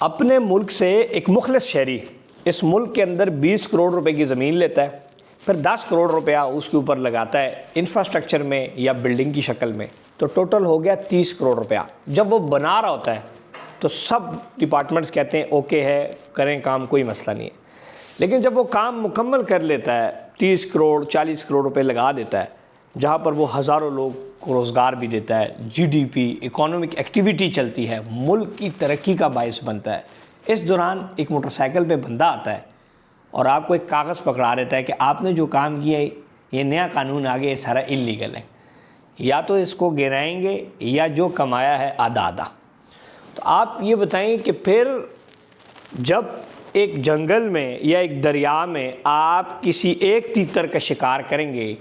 अपने मुल्क से एक मुखलिस शहरी इस मुल्क के अंदर 20 करोड़ रुपए की ज़मीन लेता है, फिर 10 करोड़ रुपया उसके ऊपर लगाता है इंफ्रास्ट्रक्चर में या बिल्डिंग की शक्ल में, तो टोटल हो गया 30 करोड़ रुपया। जब वो बना रहा होता है तो सब डिपार्टमेंट्स कहते हैं ओके है, करें काम, कोई मसला नहीं है। लेकिन जब वो काम मुकम्मल कर लेता है, 30 करोड़ 40 करोड़ रुपए लगा देता है, जहाँ पर वो हज़ारों लोग को रोज़गार भी देता है, जीडीपी इकोनॉमिक एक्टिविटी चलती है, मुल्क की तरक्की का बायस बनता है। इस दौरान एक मोटरसाइकिल पे बंदा आता है और आपको एक कागज़ पकड़ा देता है कि आपने जो काम किया है, ये नया कानून आ गया, ये सारा इल्लीगल है, या तो इसको गिराएंगे या जो कमाया है आधा आधा। तो आप ये बताएं कि फिर जब एक जंगल में या एक दरिया में आप किसी एक तीतर का शिकार करेंगे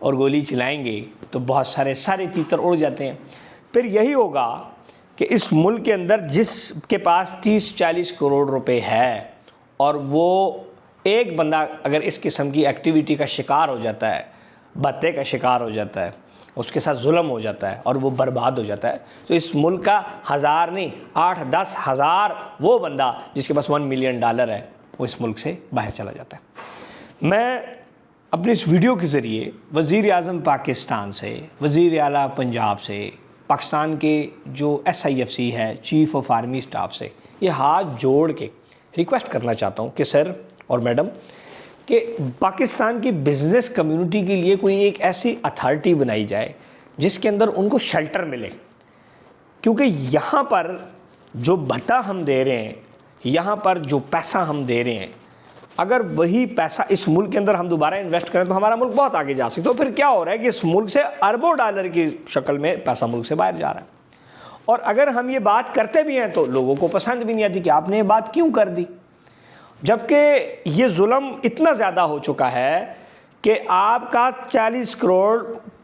और गोली चलाएंगे तो बहुत सारे तीतर उड़ जाते हैं। फिर यही होगा कि इस मुल्क के अंदर जिसके पास 30-40 करोड़ रुपए है और वो एक बंदा अगर इस किस्म की एक्टिविटी का शिकार हो जाता है, बत्ते का शिकार हो जाता है, उसके साथ जुल्म हो जाता है और वो बर्बाद हो जाता है, तो इस मुल्क का 1000 नहीं 8-10 हज़ार वो बंदा जिसके पास $1 मिलियन है वो इस मुल्क से बाहर चला जाता है। मैं अपने इस वीडियो के ज़रिए वज़ीर आज़म पाकिस्तान से, वज़ीर आला पंजाब से, पाकिस्तान के जो SIFC है, चीफ़ ऑफ आर्मी स्टाफ से ये हाथ जोड़ के रिक्वेस्ट करना चाहता हूँ कि सर और मैडम कि पाकिस्तान की बिज़नेस कम्युनिटी के लिए कोई एक ऐसी अथॉरिटी बनाई जाए जिसके अंदर उनको शेल्टर मिले। क्योंकि यहाँ पर जो भत्ता हम दे रहे हैं, यहाँ पर जो पैसा हम दे रहे हैं, अगर वही पैसा इस मुल्क के अंदर हम दोबारा इन्वेस्ट करें तो हमारा मुल्क बहुत आगे जा सकता है। तो फिर क्या हो रहा है कि इस मुल्क से अरबों डॉलर की शक्ल में पैसा मुल्क से बाहर जा रहा है। और अगर हम ये बात करते भी हैं तो लोगों को पसंद भी नहीं आती कि आपने ये बात क्यों कर दी, जबकि ये जुल्म इतना ज़्यादा हो चुका है कि आपका 40 करोड़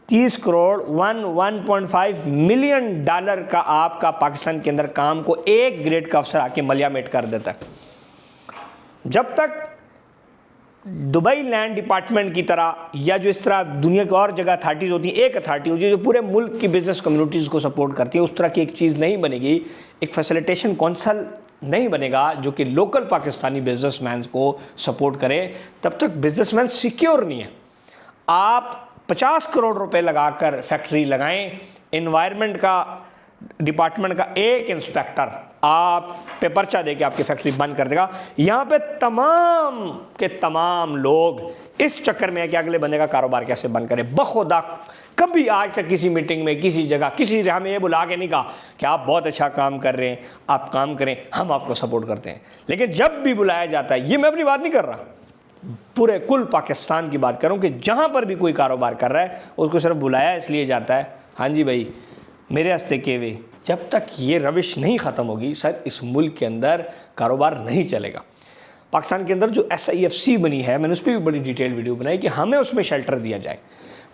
30 करोड़ 1.5 मिलियन डॉलर का आपका पाकिस्तान के अंदर काम को एक ग्रेड का अफसर आके मलियामेट कर देता है। जब तक दुबई लैंड डिपार्टमेंट की तरह या जो इस तरह दुनिया की और जगह अथॉरिटीज़ होती हैं, एक अथॉरिटी होती है जो पूरे मुल्क की बिज़नेस कम्युनिटीज़ को सपोर्ट करती है, उस तरह की एक चीज़ नहीं बनेगी, एक फैसिलिटेशन कौंसल नहीं बनेगा जो कि लोकल पाकिस्तानी बिजनेसमैन को सपोर्ट करे, तब तक बिजनेसमैन सिक्योर नहीं है। आप 50 करोड़ रुपए लगाकर फैक्ट्री लगाएं, एनवायरनमेंट का डिपार्टमेंट का एक इंस्पेक्टर आप पे पर्चा दे के आपकी फैक्ट्री बंद कर देगा। यहाँ पे तमाम के तमाम लोग इस चक्कर में है कि अगले बंदे का कारोबार कैसे बंद करें। बखुदा कभी आज तक किसी मीटिंग में किसी जगह किसी ने हमें ये बुला के नहीं कहा कि आप बहुत अच्छा काम कर रहे हैं, आप काम करें, हम आपको सपोर्ट करते हैं। लेकिन जब भी बुलाया जाता है, ये मैं अपनी बात नहीं कर रहा, पूरे कुल पाकिस्तान की बात करूँ कि जहाँ पर भी कोई कारोबार कर रहा है उसको सिर्फ बुलाया इसलिए जाता है, हाँ जी भाई मेरे हस्ते के वे। जब तक ये रविश नहीं ख़त्म होगी सर, इस मुल्क के अंदर कारोबार नहीं चलेगा। पाकिस्तान के अंदर जो SIFC बनी है, मैंने उस पर भी बड़ी डिटेल वीडियो बनाई कि हमें उसमें शेल्टर दिया जाए।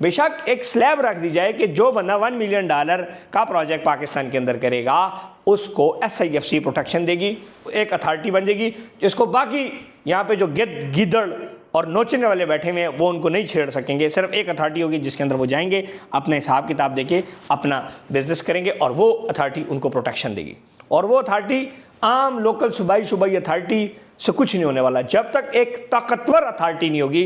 बेशक एक स्लैब रख दी जाए कि जो बंदा $1 मिलियन का प्रोजेक्ट पाकिस्तान के अंदर करेगा उसको SIFC प्रोटेक्शन देगी, एक अथॉरिटी बन जाएगी जिसको बाकी यहाँ पे जो गीदड़ और नोचने वाले बैठे हुए हैं वो उनको नहीं छेड़ सकेंगे। सिर्फ एक अथॉरिटी होगी जिसके अंदर वो जाएंगे, अपने हिसाब किताब देके अपना बिजनेस करेंगे और वो अथॉरिटी उनको प्रोटेक्शन देगी। और वो अथॉरिटी आम लोकल सूबाई अथॉरिटी से कुछ नहीं होने वाला जब तक एक ताकतवर अथॉरिटी नहीं होगी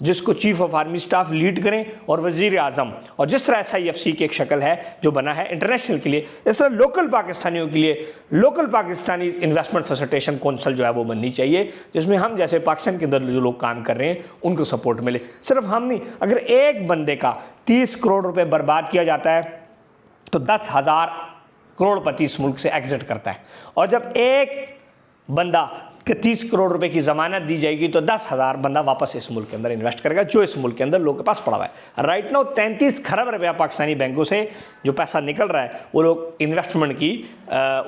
जिसको chief of army staff lead करें और वज़ीर आज़म, और जिस तरह SIFC की एक शक्ल है जो बना है इंटरनेशनल के लिए, इस तरह लोकल पाकिस्तानियों के लिए local Pakistani investment facilitation council जो है वो बननी चाहिए, जिसमें हम जैसे पाकिस्तान के अंदर जो लोग काम कर रहे हैं उनको सपोर्ट मिले। सिर्फ हम नहीं, अगर एक बंदे का 30 करोड़ रुपये बर्बाद किया जाता है तो 10,000 करोड़पति इस मुल्क से एग्जिट करता है। और जब एक बंदा कि 30 करोड़ रुपए की ज़मानत दी जाएगी तो 10,000 बंदा वापस इस मुल्क के अंदर इन्वेस्ट करेगा जो इस मुल्क के अंदर लोगों के पास पड़ा हुआ है। राइट नाउ 33 खरब रुपया पाकिस्तानी बैंकों से जो पैसा निकल रहा है वो लोग इन्वेस्टमेंट की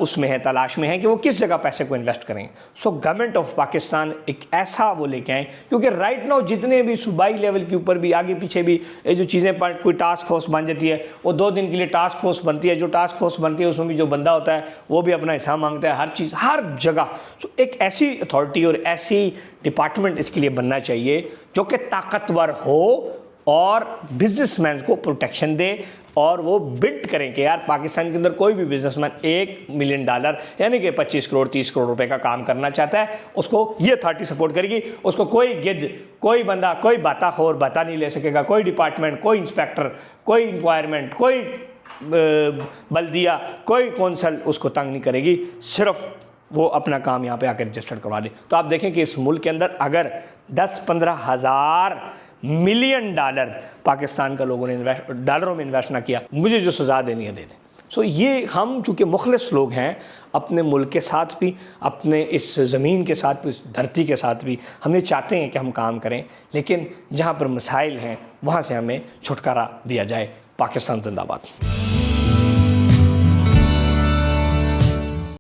उसमें है, तलाश में है कि वो किस जगह पैसे को इन्वेस्ट करें। सो गवर्नमेंट ऑफ पाकिस्तान एक ऐसा वो लेके आए, क्योंकि राइट नाउ जितने भी सूबाई लेवल के ऊपर भी आगे पीछे भी ये जो चीज़ें पर कोई टास्क फोर्स बन जाती है, वो 2 दिन के लिए टास्क फोर्स बनती है, जो टास्क फोर्स बनती है उसमें भी जो बंदा होता है वो भी अपना हिसाब मांगता है, हर चीज़ हर जगह। सो एक ऐसी अथॉरिटी और ऐसी डिपार्टमेंट इसके लिए बनना चाहिए जो कि ताकतवर हो और बिजनेसमैन को प्रोटेक्शन दे, और वो बिड करें कि यार पाकिस्तान के अंदर कोई भी बिजनेसमैन $1 मिलियन यानी कि 25 करोड़ 30 करोड़ रुपए का काम करना चाहता है, उसको ये अथॉरिटी सपोर्ट करेगी। उसको कोई गिद्ध, कोई बंदा, कोई बाताखोर बाता नहीं ले सकेगा, कोई डिपार्टमेंट, कोई इंस्पेक्टर, कोई इंवायरमेंट, कोई बल्दिया, कोई कौंसल उसको तंग नहीं करेगी, सिर्फ वो अपना काम यहाँ पे आकर रजिस्टर्ड करवा दे। तो आप देखें कि इस मुल्क के अंदर अगर 10-15 हज़ार मिलियन डॉलर पाकिस्तान का लोगों ने डॉलरों में इन्वेस्ट ना किया, मुझे जो सज़ा देनी है दे दें। सो ये हम चूँकि मुखलिस लोग हैं, अपने मुल्क के साथ भी, अपने इस ज़मीन के साथ भी, इस धरती के साथ भी, हम ये चाहते हैं कि हम काम करें, लेकिन जहाँ पर मसाइल हैं वहाँ से हमें छुटकारा दिया जाए। पाकिस्तान जिंदाबाद।